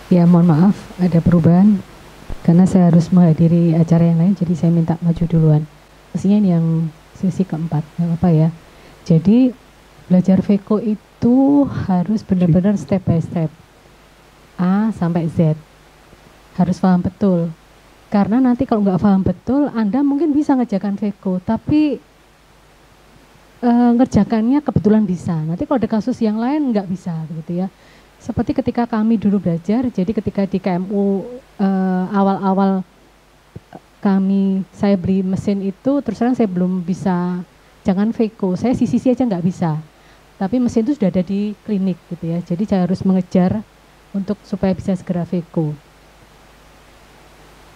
Ya, mohon maaf, ada perubahan karena saya harus menghadiri acara yang lain, jadi saya minta maju duluan. Mestinya ini yang sesi keempat, nggak apa ya. Jadi belajar VECO itu harus benar-benar step by step, A sampai Z. Harus paham betul. Karena nanti kalau nggak paham betul, Anda mungkin bisa ngerjakan VECO, tapi ngerjakannya kebetulan bisa. Nanti kalau ada kasus yang lain nggak bisa, begitu ya. Seperti ketika kami dulu belajar, jadi ketika di KMU awal-awal saya beli mesin itu, terus terang saya belum bisa, jangan VECO, saya CCC aja nggak bisa. Tapi mesin itu sudah ada di klinik gitu ya, jadi saya harus mengejar untuk supaya bisa segera VECO.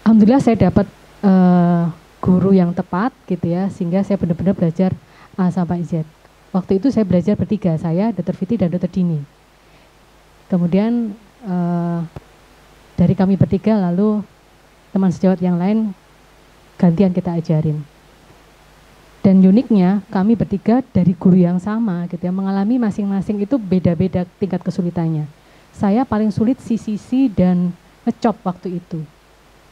Alhamdulillah saya dapat guru yang tepat gitu ya, sehingga saya benar-benar belajar A sampai Z. Waktu itu saya belajar bertiga, saya, Dr. Fiti, dan Dr. Dini. Kemudian dari kami bertiga, lalu teman sejawat yang lain gantian kita ajarin. Dan uniknya kami bertiga dari guru yang sama gitu ya, mengalami masing-masing itu beda-beda tingkat kesulitannya. Saya paling sulit CCC dan ngecop waktu itu.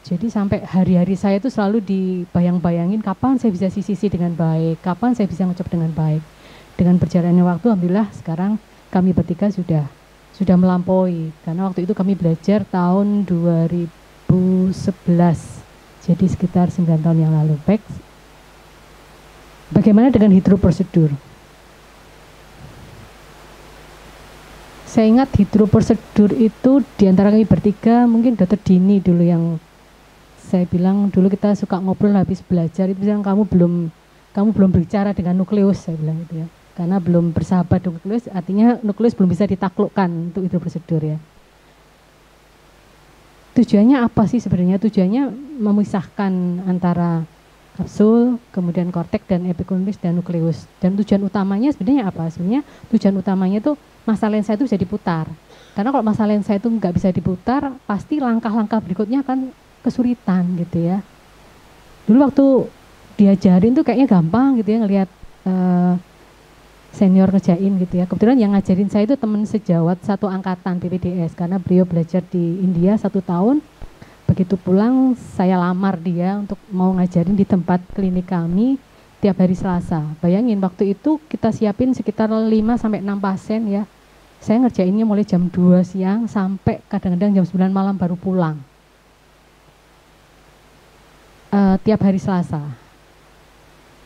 Jadi sampai hari-hari saya itu selalu dibayang-bayangin kapan saya bisa CCC dengan baik, kapan saya bisa ngecop dengan baik. Dengan berjalannya waktu, alhamdulillah sekarang kami bertiga sudah melampaui, karena waktu itu kami belajar tahun 2011, jadi sekitar 9 tahun yang lalu. Baik, bagaimana dengan hidroprosedur? Saya ingat hidroprosedur itu diantara kami bertiga, mungkin Dr. Dini dulu yang saya bilang, dulu kita suka ngobrol habis belajar, itu bilang kamu belum berbicara dengan nukleus, saya bilang gitu ya. Karena belum bersahabat dengan nukleus, artinya nukleus belum bisa ditaklukkan untuk hidroprosedur ya. Tujuannya apa sih sebenarnya? Tujuannya memisahkan antara kapsul, kemudian korteks dan epikondris dan nukleus. Dan tujuan utamanya sebenarnya apa? Sebenarnya tujuan utamanya itu massa lensa itu bisa diputar. Karena kalau massa lensa itu nggak bisa diputar, pasti langkah-langkah berikutnya akan kesulitan gitu ya. Dulu waktu diajarin tuh kayaknya gampang gitu ya, ngelihat senior ngerjain gitu ya. Kebetulan yang ngajarin saya itu teman sejawat satu angkatan PPDS, karena beliau belajar di India 1 tahun. Begitu pulang saya lamar dia untuk mau ngajarin di tempat klinik kami tiap hari Selasa. Bayangin waktu itu kita siapin sekitar 5-6 pasien ya. Saya ngerjainnya mulai jam 2 siang sampai kadang-kadang jam 9 malam baru pulang. Tiap hari Selasa.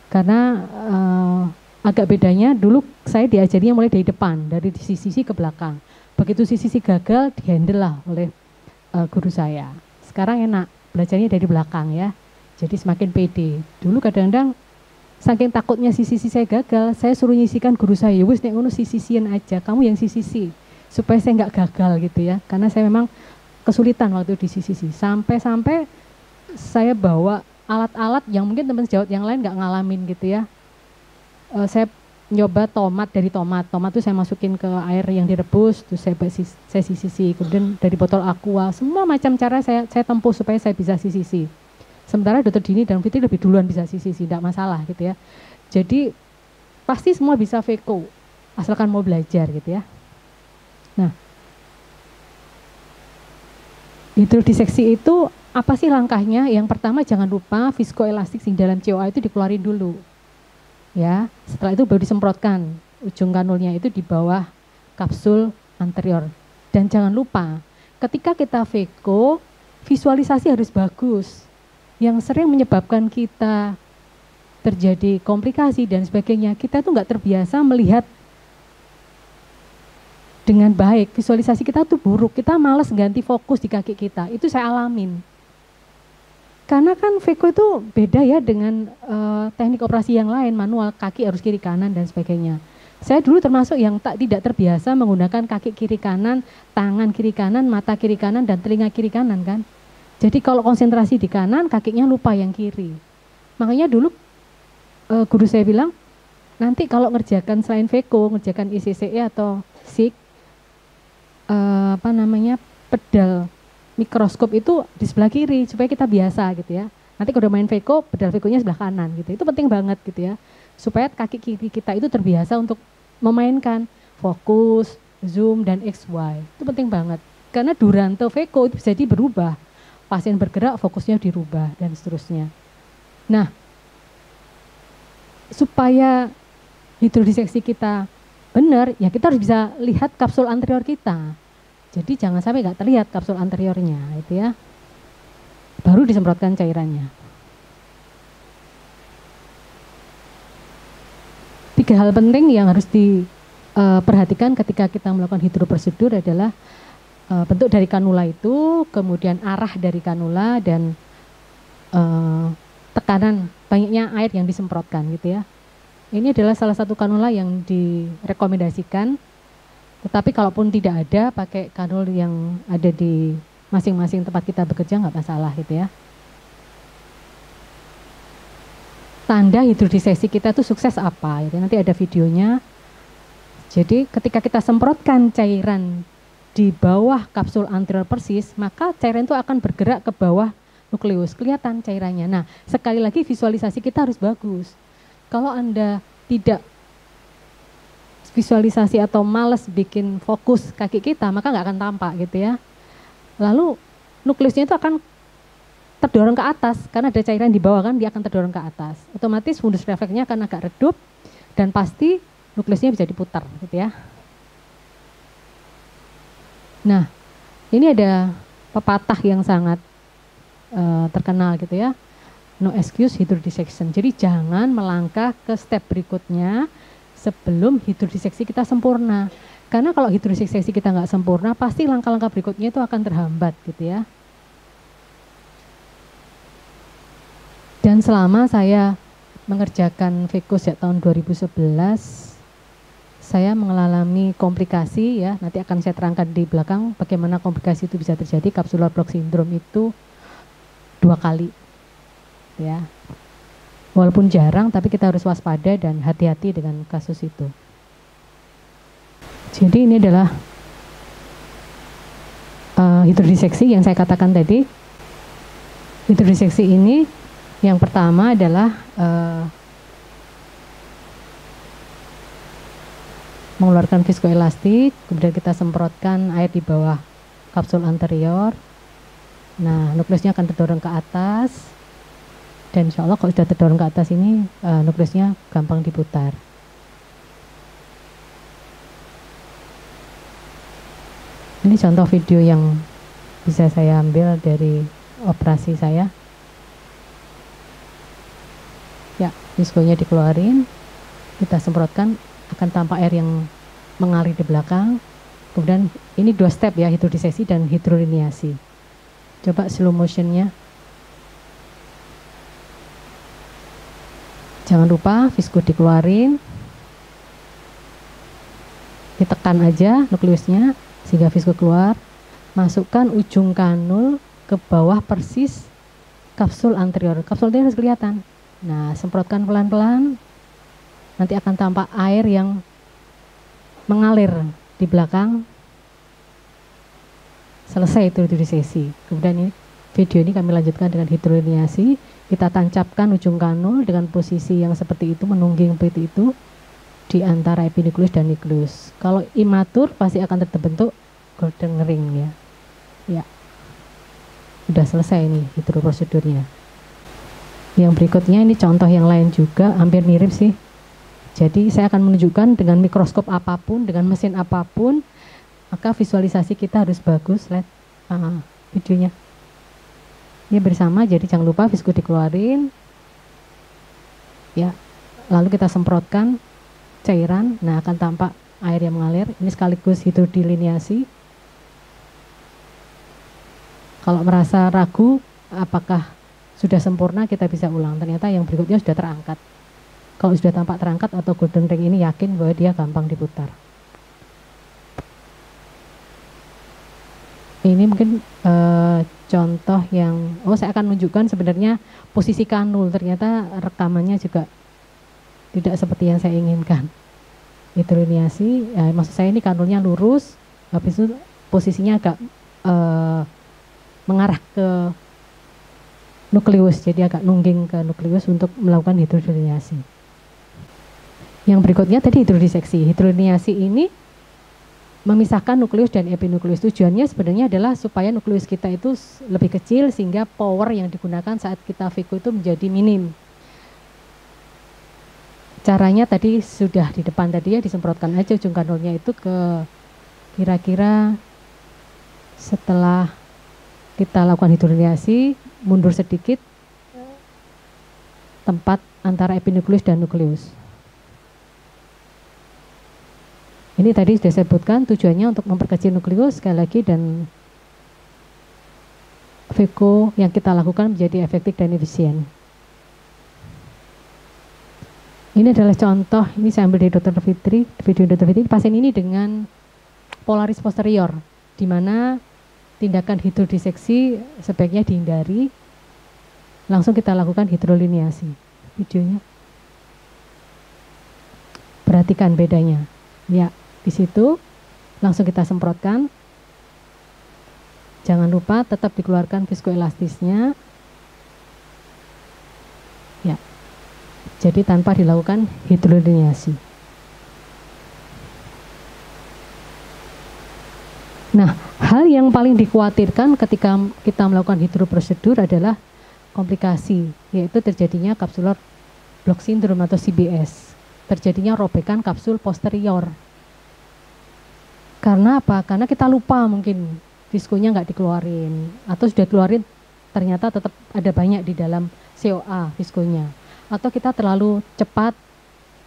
Karena agak bedanya dulu saya diajarinya mulai dari depan, dari sisi ke belakang. Begitu sisi gagal, dihandle lah oleh guru saya. Sekarang enak, belajarnya dari belakang ya. Jadi semakin pede. Dulu kadang-kadang saking takutnya sisi saya gagal, saya suruh nyisikan guru saya, wis nek ngono sisisian aja, kamu yang sisisi supaya saya nggak gagal gitu ya. Karena saya memang kesulitan waktu di sisi. Sampai saya bawa alat-alat yang mungkin teman sejawat yang lain nggak ngalamin gitu ya. Saya nyoba tomat itu saya masukin ke air yang direbus, terus saya sisisi, kemudian dari botol aqua, semua macam cara saya tempuh supaya saya bisa sisisi. Sementara Dr. Dini dan Fitri lebih duluan bisa sisisi, tidak masalah gitu ya. Jadi pasti semua bisa VECO, asalkan mau belajar gitu ya. Nah, hidrodiseksi itu apa sih langkahnya? Yang pertama jangan lupa viskoelastik di dalam COA itu dikeluarin dulu. Ya, setelah itu baru disemprotkan ujung kanulnya itu di bawah kapsul anterior. Dan jangan lupa, ketika kita VECO, visualisasi harus bagus. Yang sering menyebabkan kita terjadi komplikasi dan sebagainya, kita tuh nggak terbiasa melihat dengan baik. Visualisasi kita tuh buruk, kita malas ganti fokus di kaki kita. Itu saya alamin. Karena kan VECO itu beda ya dengan teknik operasi yang lain, manual, kaki harus kiri kanan dan sebagainya. Saya dulu termasuk yang tidak terbiasa menggunakan kaki kiri kanan, tangan kiri kanan, mata kiri kanan, dan telinga kiri kanan kan. Jadi kalau konsentrasi di kanan, kakinya lupa yang kiri. Makanya dulu guru saya bilang, nanti kalau ngerjakan selain VECO, ngerjakan ICCE atau SIG, pedal mikroskop itu di sebelah kiri supaya kita biasa gitu ya. Nanti kalau udah main VECO, pedal VECO-nya sebelah kanan gitu. Itu penting banget gitu ya. Supaya kaki kiri kita itu terbiasa untuk memainkan fokus, zoom dan XY. Itu penting banget. karena Duranto Veko itu bisa jadi berubah. Pasien bergerak, fokusnya dirubah, dan seterusnya. Nah, supaya hidrodiseksi kita benar, ya kita harus bisa lihat kapsul anterior kita. Jadi jangan sampai nggak terlihat kapsul anteriornya, itu ya. Baru disemprotkan cairannya. 3 hal penting yang harus diperhatikan ketika kita melakukan hidroprosedur adalah bentuk dari kanula itu, kemudian arah dari kanula, dan tekanan banyaknya air yang disemprotkan gitu ya. Ini adalah salah satu kanula yang direkomendasikan, tetapi kalaupun tidak ada, pakai kanul yang ada di masing-masing tempat kita bekerja nggak masalah gitu ya. Tanda hidrodiseksi kita itu sukses apa? Gitu. Nanti ada videonya. Jadi ketika kita semprotkan cairan di bawah kapsul anterior persis, maka cairan itu akan bergerak ke bawah nukleus, kelihatan cairannya. Nah, sekali lagi visualisasi kita harus bagus. Kalau Anda tidak visualisasi atau males bikin fokus kaki kita, maka nggak akan tampak gitu ya. Lalu nukleusnya itu akan terdorong ke atas, karena ada cairan di bawah kan, dia akan terdorong ke atas. Otomatis fundus refleksnya akan agak redup, dan pasti nukleusnya bisa diputar gitu ya. Nah, ini ada pepatah yang sangat terkenal gitu ya. No excuse hydrodissection. Jadi jangan melangkah ke step berikutnya sebelum hidrodiseksi kita sempurna. Karena kalau hidrodiseksi kita nggak sempurna, pasti langkah-langkah berikutnya itu akan terhambat gitu ya. Dan selama saya mengerjakan Veko sejak tahun 2011, saya mengalami komplikasi ya, nanti akan saya terangkan di belakang bagaimana komplikasi itu bisa terjadi. Capsular block syndrome itu 2 kali ya. Walaupun jarang, tapi kita harus waspada dan hati-hati dengan kasus itu. Jadi ini adalah hidrodiseksi yang saya katakan tadi. Hidrodiseksi ini yang pertama adalah mengeluarkan viskoelastik, kemudian kita semprotkan air di bawah kapsul anterior. Nah, nukleusnya akan terdorong ke atas, dan insya Allah kalau sudah terdorong ke atas ini nukleusnya gampang diputar. Ini contoh video yang bisa saya ambil dari operasi saya. Ya, viskonya dikeluarin, kita semprotkan, akan tampak air yang mengalir di belakang. Kemudian ini 2 step ya, hidrodiseksi dan hidroliniasi. Coba slow motionnya. Jangan lupa visko dikeluarin, ditekan aja nukleusnya sehingga visko keluar. Masukkan ujung kanul ke bawah persis kapsul anterior. Kapsul anterior harus kelihatan. Nah, semprotkan pelan-pelan. Nanti akan tampak air yang mengalir di belakang. Selesai itu hidrodiseksi. Kemudian ini video ini kami lanjutkan dengan hidroliniasi. Kita tancapkan ujung kanul dengan posisi yang seperti itu, menungging seperti itu di antara epinukleus dan nukleus. Kalau imatur pasti akan terbentuk golden ring ya. Ya. Sudah selesai ini hidroprosedurnya. Yang berikutnya ini contoh yang lain juga, hampir mirip sih. Jadi saya akan menunjukkan dengan mikroskop apapun, dengan mesin apapun, maka visualisasi kita harus bagus. Lihat videonya. Ini bersama, jadi jangan lupa visko dikeluarin. Ya, lalu kita semprotkan cairan. Nah, akan tampak air yang mengalir. Ini sekaligus hidrodiliniasi. Kalau merasa ragu, apakah sudah sempurna, kita bisa ulang. Ternyata yang berikutnya sudah terangkat. Kalau sudah tampak terangkat atau golden ring ini, yakin bahwa dia gampang diputar. Ini mungkin contoh yang, saya akan menunjukkan sebenarnya posisi kanul. Ternyata rekamannya juga tidak seperti yang saya inginkan. Hidroliniasi, maksud saya ini kanulnya lurus, habis itu posisinya agak mengarah ke nukleus, jadi agak nungging ke nukleus untuk melakukan hidroliniasi. Yang berikutnya tadi hidrodiseksi. Hidroliniasi ini memisahkan nukleus dan epinukleus. Tujuannya sebenarnya adalah supaya nukleus kita itu lebih kecil sehingga power yang digunakan saat kita Veko itu menjadi minim. Caranya tadi sudah di depan tadi ya, disemprotkan aja ujung kandolnya itu ke kira-kira setelah kita lakukan hidroliasi, mundur sedikit tempat antara epinukleus dan nukleus. Ini tadi sudah saya sebutkan tujuannya untuk memperkecil nukleus sekali lagi, dan Veko yang kita lakukan menjadi efektif dan efisien. Ini adalah contoh, ini saya ambil dari Dr. Fitri, video Dr. Fitri, pasien ini dengan polaris posterior, di mana tindakan hidrodiseksi sebaiknya dihindari, langsung kita lakukan hidroliniasi. Videonya. Perhatikan bedanya. Ya. Di situ langsung kita semprotkan. Jangan lupa tetap dikeluarkan viskoelastisnya. Ya. Jadi tanpa dilakukan hidroliniasi. Nah, hal yang paling dikhawatirkan ketika kita melakukan hidroprosedur adalah komplikasi, yaitu terjadinya capsular block syndrome atau CBS. Terjadinya robekan kapsul posterior. Karena apa? Karena kita lupa mungkin viskonya nggak dikeluarin, atau sudah keluarin ternyata tetap ada banyak di dalam COA viskonya, atau kita terlalu cepat,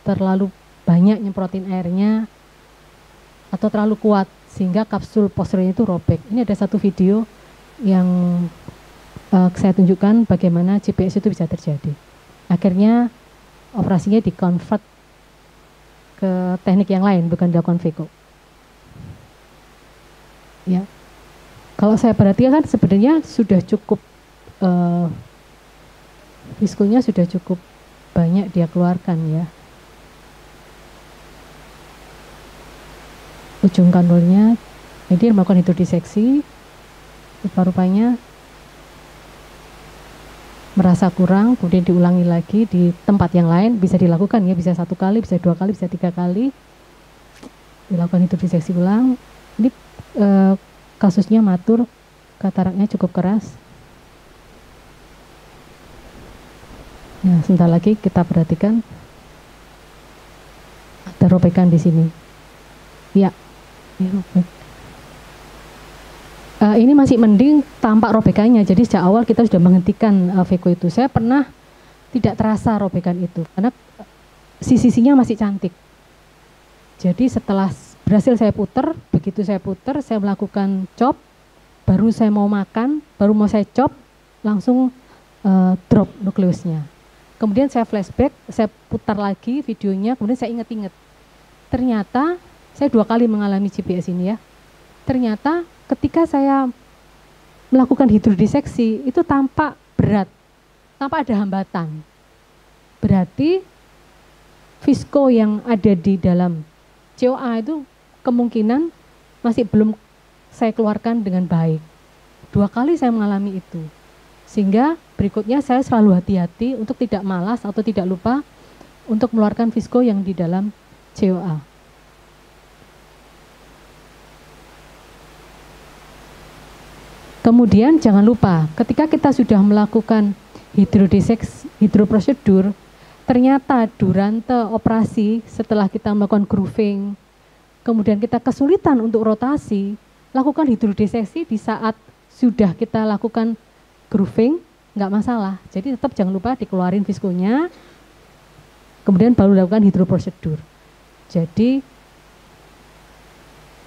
terlalu banyak nyemprotin airnya, atau terlalu kuat sehingga kapsul posteriornya itu robek. Ini ada satu video yang saya tunjukkan bagaimana CBS itu bisa terjadi. Akhirnya operasinya di-convert ke teknik yang lain, bukan dilakukan Veko. Ya, kalau saya perhatikan sebenarnya sudah cukup, viskonya sudah cukup banyak dia keluarkan ya. Ujung kandolnya, jadi melakukan hidrodiseksi, rupa-rupanya merasa kurang, kemudian diulangi lagi di tempat yang lain, bisa dilakukan ya, bisa 1 kali, bisa 2 kali, bisa 3 kali, dilakukan hidrodiseksi ulang. Ini kasusnya matur, kataraknya cukup keras. Nah, sebentar lagi kita perhatikan ada robekan di sini. Ya, ini robek. Ini masih mending tampak robekannya. Jadi sejak awal kita sudah menghentikan Veko itu. Saya pernah tidak terasa robekan itu karena sisi-sisinya masih cantik. Jadi setelah berhasil saya puter, begitu saya puter, saya melakukan chop, baru saya mau makan, baru mau saya chop, langsung drop nukleusnya. Kemudian saya flashback, saya putar lagi videonya, kemudian saya ingat-ingat. Ternyata, saya 2 kali mengalami CBS ini ya. Ternyata ketika saya melakukan hidrodiseksi, itu tampak berat, tampak ada hambatan. Berarti visko yang ada di dalam COA itu kemungkinan masih belum saya keluarkan dengan baik. 2 kali saya mengalami itu. Sehingga berikutnya saya selalu hati-hati untuk tidak malas atau tidak lupa untuk mengeluarkan visko yang di dalam COA. Kemudian jangan lupa ketika kita sudah melakukan hidroprosedur, ternyata durante operasi setelah kita melakukan grooving, kemudian kita kesulitan untuk rotasi, lakukan hidrodiseksi di saat sudah kita lakukan grooving, nggak masalah. Jadi tetap jangan lupa dikeluarin viskonya, kemudian baru lakukan hidroprosedur. Jadi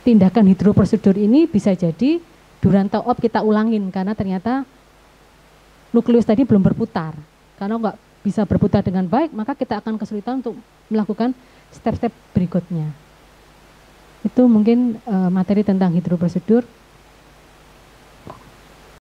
tindakan hidroprosedur ini bisa jadi durante op kita ulangin karena ternyata nukleus tadi belum berputar. Karena nggak bisa berputar dengan baik, maka kita akan kesulitan untuk melakukan step-step berikutnya. Itu mungkin materi tentang hidroprosedur.